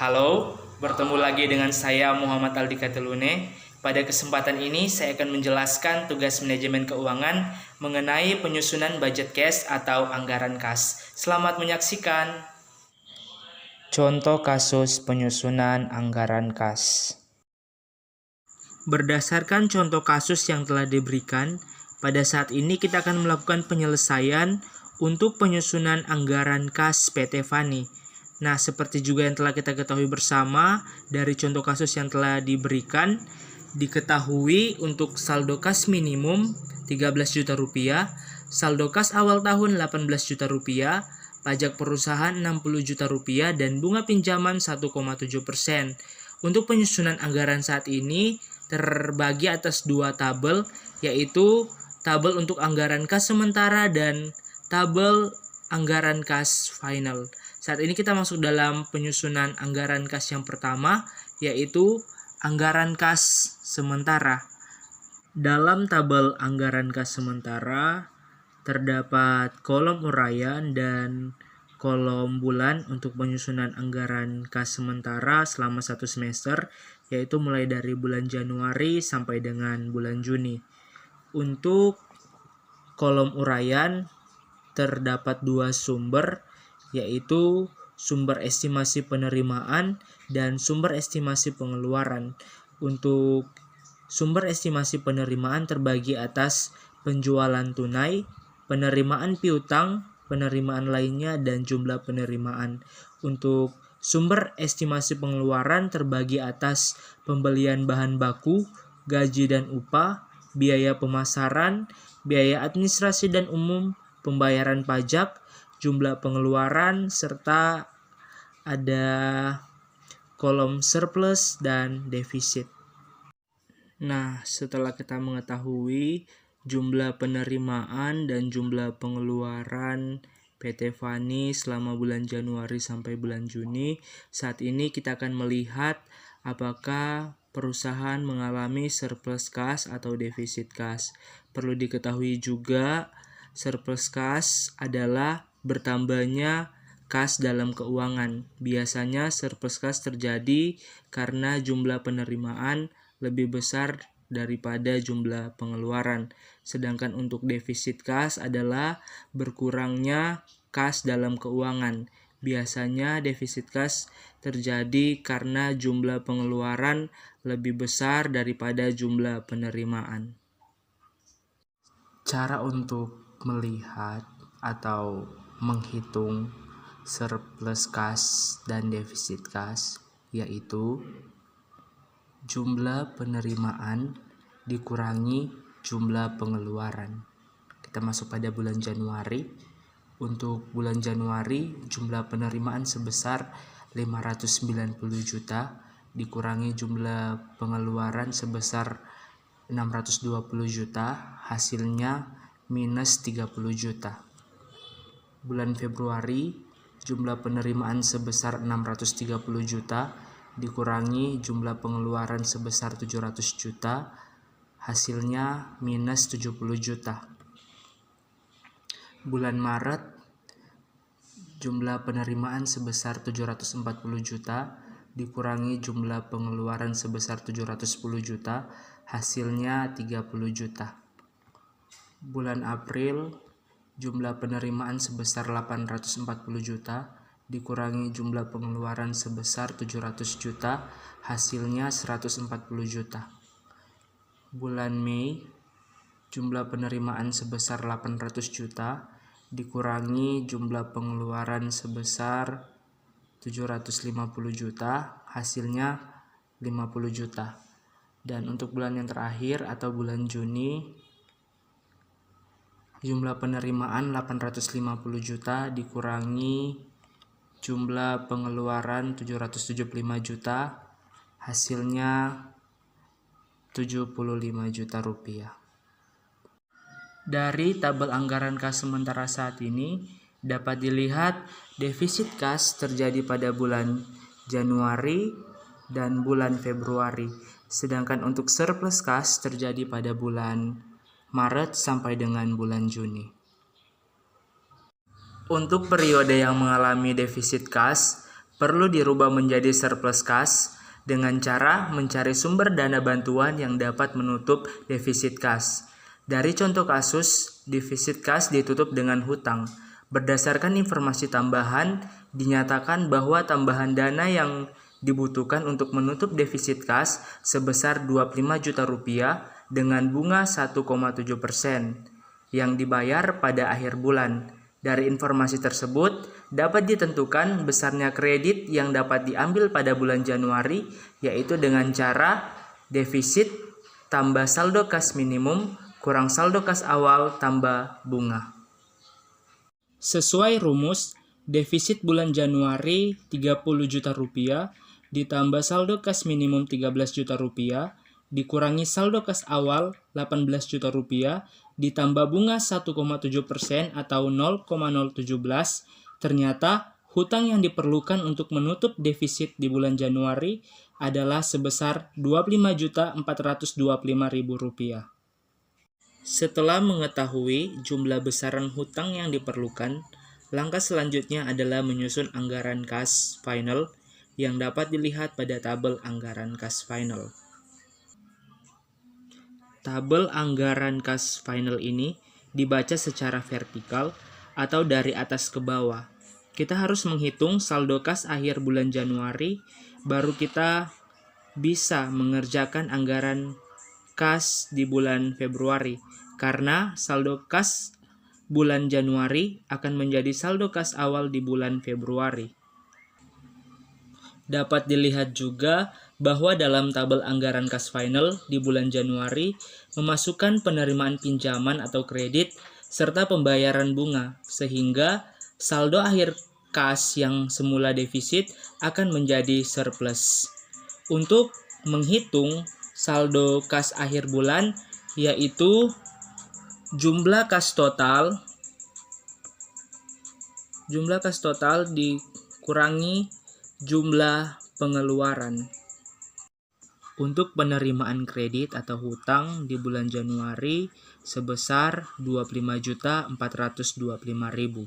Halo, bertemu lagi dengan saya Muhammad Aldi Katelune. Pada kesempatan ini saya akan menjelaskan tugas manajemen keuangan mengenai penyusunan budget cash atau anggaran kas. Selamat menyaksikan. Contoh kasus penyusunan anggaran kas. Berdasarkan contoh kasus yang telah diberikan, pada saat ini kita akan melakukan penyelesaian untuk penyusunan anggaran kas PT Fani. Nah, seperti juga yang telah kita ketahui bersama dari contoh kasus yang telah diberikan, diketahui untuk saldo kas minimum 13 juta rupiah, saldo kas awal tahun 18 juta rupiah, pajak perusahaan 60 juta rupiah, dan bunga pinjaman 1,7%. Untuk penyusunan anggaran saat ini terbagi atas dua tabel, yaitu tabel untuk anggaran kas sementara dan tabel anggaran kas final. Saat ini kita masuk dalam penyusunan anggaran kas yang pertama, yaitu anggaran kas sementara. Dalam tabel anggaran kas sementara terdapat kolom uraian dan kolom bulan untuk penyusunan anggaran kas sementara selama satu semester, yaitu mulai dari bulan Januari sampai dengan bulan Juni. Untuk kolom uraian terdapat dua sumber, yaitu sumber estimasi penerimaan dan sumber estimasi pengeluaran. Untuk sumber estimasi penerimaan terbagi atas penjualan tunai, penerimaan piutang, penerimaan lainnya, dan jumlah penerimaan. Untuk sumber estimasi pengeluaran terbagi atas pembelian bahan baku, gaji dan upah, biaya pemasaran, biaya administrasi dan umum, pembayaran pajak, jumlah pengeluaran, serta ada kolom surplus dan defisit. Nah, setelah kita mengetahui jumlah penerimaan dan jumlah pengeluaran PT Fani selama bulan Januari sampai bulan Juni, saat ini kita akan melihat apakah perusahaan mengalami surplus kas atau defisit kas. Perlu diketahui juga, surplus kas adalah bertambahnya kas dalam keuangan. Biasanya surplus kas terjadi karena jumlah penerimaan lebih besar daripada jumlah pengeluaran. Sedangkan untuk defisit kas adalah berkurangnya kas dalam keuangan. Biasanya defisit kas terjadi karena jumlah pengeluaran lebih besar daripada jumlah penerimaan. Cara untuk melihat atau menghitung surplus kas dan defisit kas yaitu jumlah penerimaan dikurangi jumlah pengeluaran. Kita masuk pada bulan Januari. Untuk bulan Januari jumlah penerimaan sebesar 590 juta dikurangi jumlah pengeluaran sebesar 620 juta, hasilnya minus 30 juta. Bulan Februari jumlah penerimaan sebesar 630 juta dikurangi jumlah pengeluaran sebesar 700 juta, hasilnya minus 70 juta. Bulan Maret jumlah penerimaan sebesar 740 juta dikurangi jumlah pengeluaran sebesar 710 juta, hasilnya 30 juta. Bulan April jumlah penerimaan sebesar 840 juta dikurangi jumlah pengeluaran sebesar 700 juta, hasilnya 140 juta. Bulan Mei jumlah penerimaan sebesar 800 juta dikurangi jumlah pengeluaran sebesar 750 juta, hasilnya 50 juta. Dan untuk bulan yang terakhir atau bulan Juni, jumlah penerimaan 850 juta dikurangi jumlah pengeluaran 775 juta, hasilnya 75 juta rupiah. Dari tabel anggaran kas sementara saat ini dapat dilihat defisit kas terjadi pada bulan Januari dan bulan Februari, sedangkan untuk surplus kas terjadi pada bulan Maret sampai dengan bulan Juni. Untuk periode yang mengalami defisit kas perlu dirubah menjadi surplus kas dengan cara mencari sumber dana bantuan yang dapat menutup defisit kas. Dari contoh kasus, defisit kas ditutup dengan hutang. Berdasarkan informasi tambahan, dinyatakan bahwa tambahan dana yang dibutuhkan untuk menutup defisit kas sebesar 25 juta rupiah dengan bunga 1,7% yang dibayar pada akhir bulan. Dari informasi tersebut, dapat ditentukan besarnya kredit yang dapat diambil pada bulan Januari, yaitu dengan cara defisit tambah saldo kas minimum kurang saldo kas awal tambah bunga. Sesuai rumus, defisit bulan Januari 30 juta rupiah ditambah saldo kas minimum 13 juta rupiah dikurangi saldo kas awal 18 juta rupiah ditambah bunga 1,7% atau 0,017, ternyata hutang yang diperlukan untuk menutup defisit di bulan Januari adalah sebesar Rp25.425.000. Setelah mengetahui jumlah besaran hutang yang diperlukan, langkah selanjutnya adalah menyusun anggaran kas final yang dapat dilihat pada tabel anggaran kas final. Tabel anggaran kas final ini dibaca secara vertikal atau dari atas ke bawah. Kita harus menghitung saldo kas akhir bulan Januari, baru kita bisa mengerjakan anggaran kas di bulan Februari. Karena saldo kas bulan Januari akan menjadi saldo kas awal di bulan Februari. Dapat dilihat juga bahwa dalam tabel anggaran kas final di bulan Januari memasukkan penerimaan pinjaman atau kredit serta pembayaran bunga, sehingga saldo akhir kas yang semula defisit akan menjadi surplus. Untuk menghitung saldo kas akhir bulan, yaitu jumlah kas total dikurangi jumlah pengeluaran. Untuk penerimaan kredit atau hutang di bulan Januari sebesar Rp25.425.000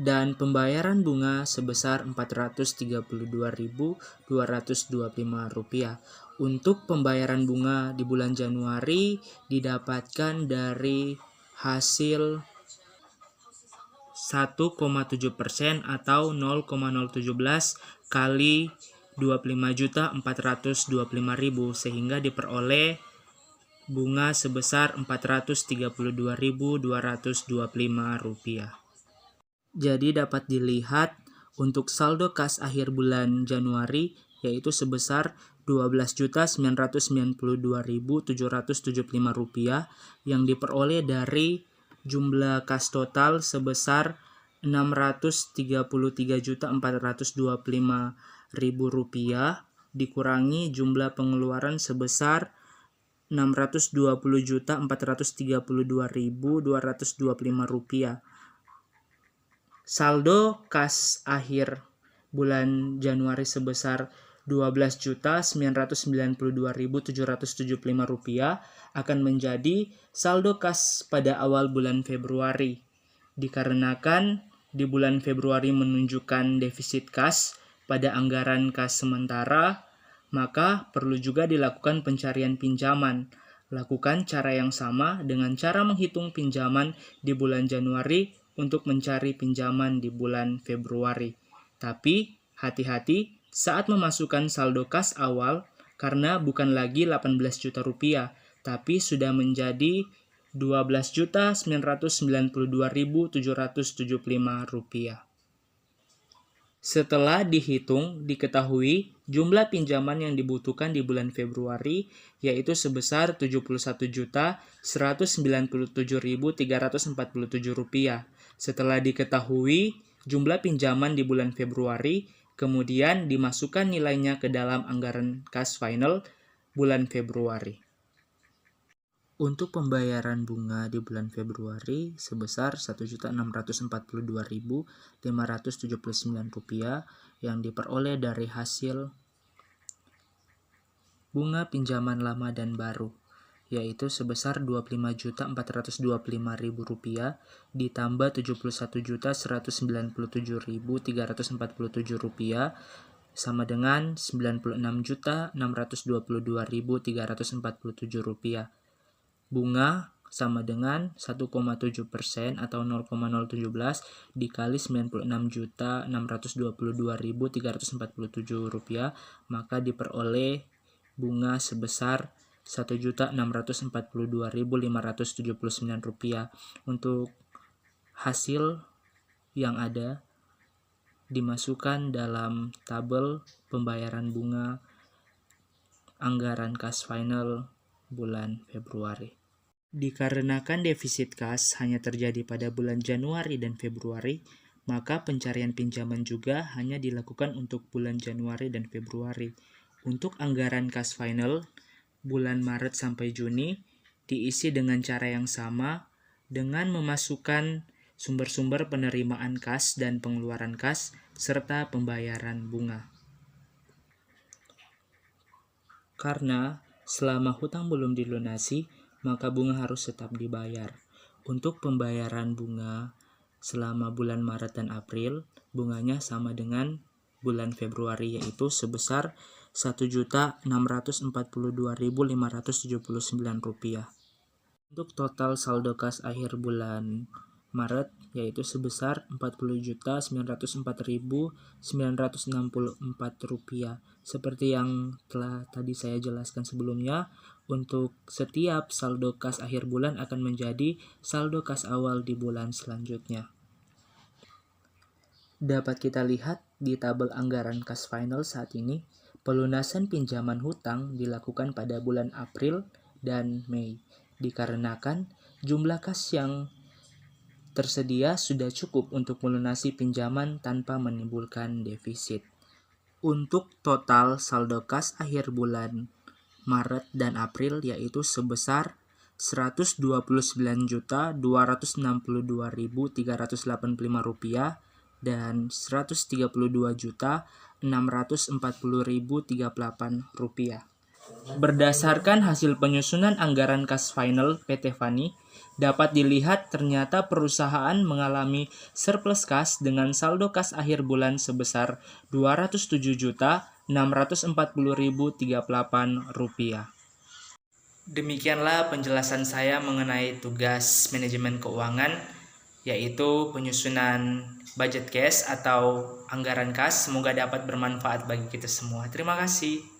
dan pembayaran bunga sebesar Rp432.225. Untuk pembayaran bunga di bulan Januari didapatkan dari hasil 1,7% atau 0,017 kali 25.425.000 sehingga diperoleh bunga sebesar Rp432.225. Jadi dapat dilihat untuk saldo kas akhir bulan Januari yaitu sebesar Rp12.992.775 yang diperoleh dari jumlah kas total sebesar Rp633.425.000 dikurangi jumlah pengeluaran sebesar Rp620.432.225. Saldo kas akhir bulan Januari sebesar Rp12.992.775 akan menjadi saldo kas pada awal bulan Februari. Dikarenakan di bulan Februari menunjukkan defisit kas pada anggaran kas sementara, maka perlu juga dilakukan pencarian pinjaman. Lakukan cara yang sama dengan cara menghitung pinjaman di bulan Januari untuk mencari pinjaman di bulan Februari. Tapi hati-hati saat memasukkan saldo kas awal karena bukan lagi 18 juta rupiah, tapi sudah menjadi Rp12.992.775. Setelah dihitung, diketahui jumlah pinjaman yang dibutuhkan di bulan Februari yaitu sebesar Rp71.197.347. Setelah diketahui jumlah pinjaman di bulan Februari, kemudian dimasukkan nilainya ke dalam anggaran kas final bulan Februari. Untuk pembayaran bunga di bulan Februari sebesar Rp1.642.579 yang diperoleh dari hasil bunga pinjaman lama dan baru, yaitu sebesar Rp25.425.000 ditambah Rp71.197.347 sama dengan Rp96.622.347. Bunga sama dengan 1,7% atau 0,017 dikali Rp96.622.347, maka diperoleh bunga sebesar Rp1.642.579. Untuk hasil yang ada dimasukkan dalam tabel pembayaran bunga anggaran kas final bulan Februari. Dikarenakan defisit kas hanya terjadi pada bulan Januari dan Februari, maka pencarian pinjaman juga hanya dilakukan untuk bulan Januari dan Februari. Untuk anggaran kas final bulan Maret sampai Juni diisi dengan cara yang sama dengan memasukkan sumber-sumber penerimaan kas dan pengeluaran kas serta pembayaran bunga. Karena selama hutang belum dilunasi, maka bunga harus tetap dibayar. Untuk pembayaran bunga selama bulan Maret dan April, bunganya sama dengan bulan Februari, yaitu sebesar Rp1.642.579. Untuk total saldo kas akhir bulan Maret yaitu sebesar Rp40.904.964. Seperti yang telah tadi saya jelaskan sebelumnya, untuk setiap saldo kas akhir bulan akan menjadi saldo kas awal di bulan selanjutnya. Dapat kita lihat di tabel anggaran kas final saat ini, pelunasan pinjaman hutang dilakukan pada bulan April dan Mei, dikarenakan jumlah kas yang tersedia sudah cukup untuk melunasi pinjaman tanpa menimbulkan defisit. Untuk total saldo kas akhir bulan Maret dan April yaitu sebesar Rp129.262.385 dan Rp132.640.038. Berdasarkan hasil penyusunan anggaran kas final PT Fani, dapat dilihat ternyata perusahaan mengalami surplus kas dengan saldo kas akhir bulan sebesar Rp207.640.038. Demikianlah penjelasan saya mengenai tugas manajemen keuangan, yaitu penyusunan budget cash atau anggaran kas. Semoga dapat bermanfaat bagi kita semua. Terima kasih.